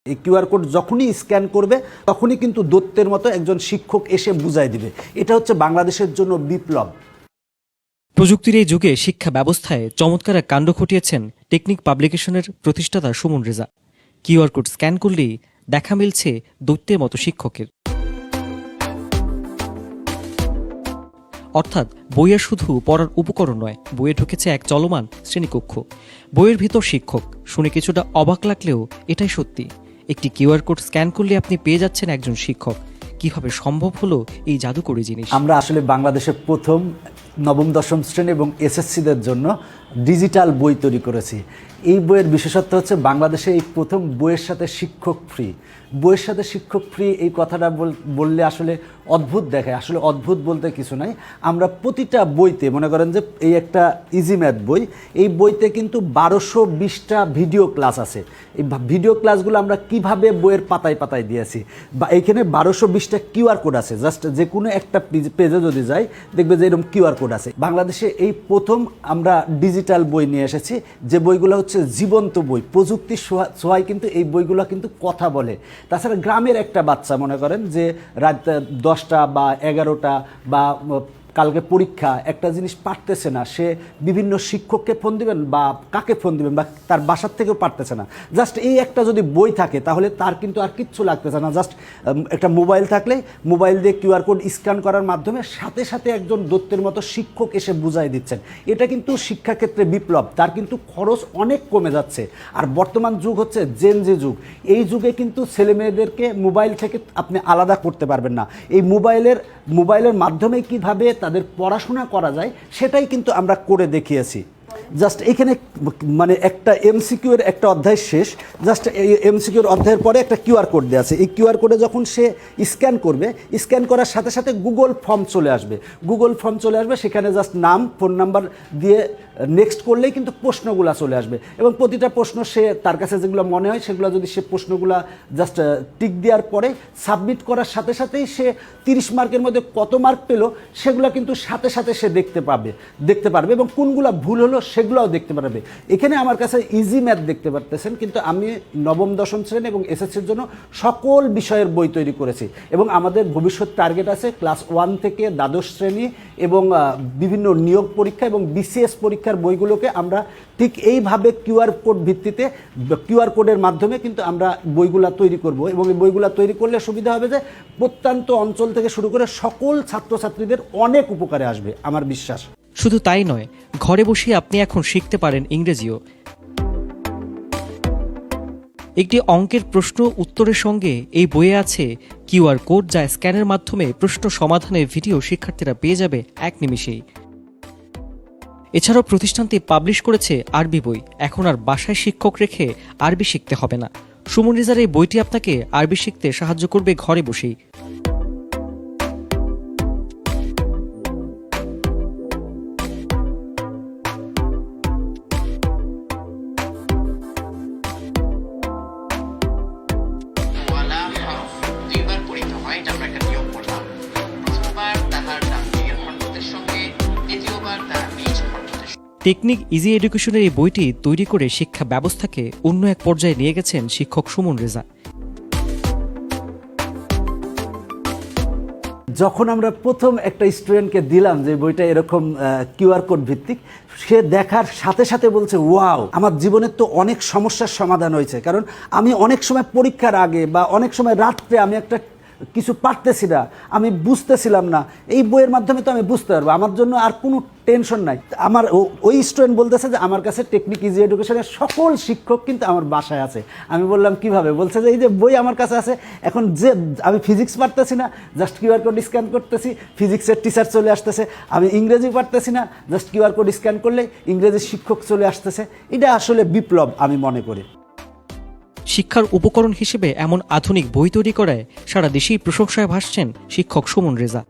এই QR code যখনই scan করবে তখনই কিন্তু দৈত্যের মতো একজন শিক্ষক এসে বুঝাই দিবে। এটা হচ্ছে বাংলাদেশের জন্য বিপ্লব। প্রযুক্তির এই যুগে শিক্ষা ব্যবস্থায় চমৎকার এক কাণ্ড ঘটিয়েছেন টেকনিক পাবলিকেশনের প্রতিষ্ঠাতা Suman Reza. QR code scan করলেই দেখা মিলছে দৈত্যের মতো শিক্ষকের। অর্থাৎ বইয়ের শুধু পড়ার উপকরণ নয়, বইয়ে ঢুকেছে এক চলমান শ্রেণীকক্ষ। বইয়ের ভিতর শিক্ষক। শুনে কিছুটা অবাক লাগলেও এটাই সত্যি। একটি কিউআর কোড স্ক্যান করলে আপনি পেয়ে যাচ্ছেন একজন শিক্ষক। কিভাবে সম্ভব হলো এই জাদুকরী জিনিস? আমরা আসলে বাংলাদেশের প্রথম নবম দশম শ্রেণী এবং এসএসসিদের জন্য ডিজিটাল বই তৈরি করেছি। এই বইয়ের বিশেষত্ব হচ্ছে বাংলাদেশে এই প্রথম বইয়ের সাথে শিক্ষক ফ্রি। বইয়ের সাথে শিক্ষক ফ্রি এই কথাটা বললে আসলে অদ্ভুত দেখায়। আসলে অদ্ভুত বলতে কিছু নাই। আমরা প্রতিটা বইতে মনে করেন যে এই একটা ইজি ম্যাথ বই, এই বইতে কিন্তু 1220টা ভিডিও ক্লাস আছে। এই ভিডিও ক্লাসগুলো আমরা কিভাবে বইয়ের পাতায় পাতায় দিয়েছি, বা এইখানে 1220টা কিউআর কোড আছে। জাস্ট যে কোনো একটা পেজে যদি যাই দেখবে যে এরকম কিউআর কোড আছে। বাংলাদেশে এই প্রথম আমরা ডিজিটাল বই নিয়ে এসেছি, যে বইগুলো হচ্ছে জীবন্ত বই। প্রযুক্তির ছোঁয়ায় কিন্তু এই বইগুলো কিন্তু কথা বলে। তাছাড়া গ্রামের একটা বাচ্চা মনে করেন যে রাত 10টা বা 11টা বা কালকে পরীক্ষা, একটা জিনিস পারতেছে না, সে বিভিন্ন শিক্ষককে ফোন দিবেন বা কাকে ফোন দিবেন বা তার বাসার থেকেও পারতেছে না। জাস্ট এই একটা যদি বই থাকে তাহলে তার কিন্তু আর কিচ্ছু লাগতেছে না। জাস্ট একটা মোবাইল থাকলে মোবাইল দিয়ে কিউআর কোড স্ক্যান করার মাধ্যমে সাথে সাথে একজন দৈত্যের মতো শিক্ষক এসে বুঝাই দিচ্ছেন। এটা কিন্তু শিক্ষাক্ষেত্রে বিপ্লব। তার কিন্তু খরচ অনেক কমে যাচ্ছে। আর বর্তমান যুগ হচ্ছে জেনজি যুগ। এই যুগে কিন্তু ছেলেমেয়েদেরকে মোবাইল থেকে আপনি আলাদা করতে পারবেন না। এই মোবাইলের মাধ্যমে কিভাবে তাদের পড়াশোনা করা যায় সেটাই কিন্তু আমরা করে দেখিয়েছি। জাস্ট এখানে মানে একটা এমসিকিউর একটা অধ্যায় শেষ। জাস্ট এই এমসিকিউর অধ্যায়ের পরে একটা কিউআর কোড দেওয়া আছে। এই কিউআর কোডে যখন সে স্ক্যান করবে, স্ক্যান করার সাথে সাথে গুগল ফর্ম চলে আসবে। সেখানে জাস্ট নাম, ফোন নাম্বার দিয়ে নেক্সট করলেই কিন্তু প্রশ্নগুলো চলে আসবে। এবং প্রতিটা প্রশ্ন সে তার কাছে যেগুলো মনে হয় সেগুলো যদি সে প্রশ্নগুলো জাস্ট টিক দেওয়ার পরে সাবমিট করার সাথে সাথেই সে 30 মার্কের মধ্যে কত মার্ক পেল সেগুলো কিন্তু সাথে সাথে সে দেখতে পারবে এবং কোনগুলো ভুল হলো সেগুলোও দেখতে পারবে। এখানে আমার কাছে ইজি ম্যাথ দেখতে পারতেছেন, কিন্তু আমি নবম দশম শ্রেণী এবং এসএসসির জন্য সকল বিষয়ের বই তৈরি করেছি। এবং আমাদের ভবিষ্যৎ টার্গেট আছে ক্লাস 1 থেকে দ্বাদশ শ্রেণী এবং বিভিন্ন নিয়োগ পরীক্ষা এবং বিসিএস পরীক্ষার বইগুলোকে আমরা ঠিক এইভাবে কিউআর কোড ভিত্তিতে, কিউআর কোডের মাধ্যমে কিন্তু আমরা বইগুলা তৈরি করব। এবং এই বইগুলা তৈরি করলে সুবিধা হবে যে প্রত্যন্ত অঞ্চল থেকে শুরু করে সকল ছাত্রছাত্রীদের অনেক উপকারে আসবে আমার বিশ্বাস। শুধু তাই নয়, ঘরে বসে আপনি এখন শিখতে পারেন ইংরেজিও। একটি অঙ্কের প্রশ্ন উত্তরের সঙ্গে এই বইয়ে আছে কিউআর কোড, যা স্ক্যানের মাধ্যমে প্রশ্ন সমাধানের ভিডিও শিক্ষার্থীরা পেয়ে যাবে এক নিমিষেই। এছাড়াও প্রতিষ্ঠানটি পাবলিশ করেছে আরবি বই। এখন আর বাসায় শিক্ষক রেখে আরবি শিখতে হবে না। সুমন রেজার এই বইটি আপনাকে আরবি শিখতে সাহায্য করবে ঘরে বসেই। টেকনিক ইজি এডুকেশনের এই বইটি তৈরি করে শিক্ষা ব্যবস্থাকে অন্য এক পর্যায়ে নিয়ে গেছেন শিক্ষক সুমন রেজা। যখন আমরা প্রথম একটা স্টুডেন্টকে দিলাম যে বইটা এরকম কিউআর কোড ভিত্তিক, সে দেখার সাথে সাথে বলছে, ওয়াও, আমার জীবনের তো অনেক সমস্যার সমাধান হয়েছে। কারণ আমি অনেক সময় পরীক্ষার আগে বা অনেক সময় রাত্রে আমি একটা কিছু পারতেছি না, আমি বুঝতেছিলাম না, এই বইয়ের মাধ্যমে তো আমি বুঝতে পারবো, আমার জন্য আর কোনো টেনশন নাই। আমার ওই স্টুডেন্ট বলতেছে যে আমার কাছে টেকনিক ইজি এডুকেশনের সকল শিক্ষক কিন্তু আমার বাসায় আছে। আমি বললাম কিভাবে? বলছে যে এই যে বই আমার কাছে আছে, এখন যে আমি ফিজিক্স পারতেছি না, জাস্ট কিউআর কোড স্ক্যান করতেছি, ফিজিক্সের টিচার চলে আসতেছে। আমি ইংরেজি পারতেছি না, জাস্ট কিউআর কোড স্ক্যান করলে ইংরেজির শিক্ষক চলে আসতেছে। এটা আসলে বিপ্লব আমি মনে করি। শিক্ষার উপকরণ হিসেবে এমন আধুনিক বই তৈরি করায় সারা দেশেই প্রশংসায় ভাসছেন শিক্ষক সুমন রেজা।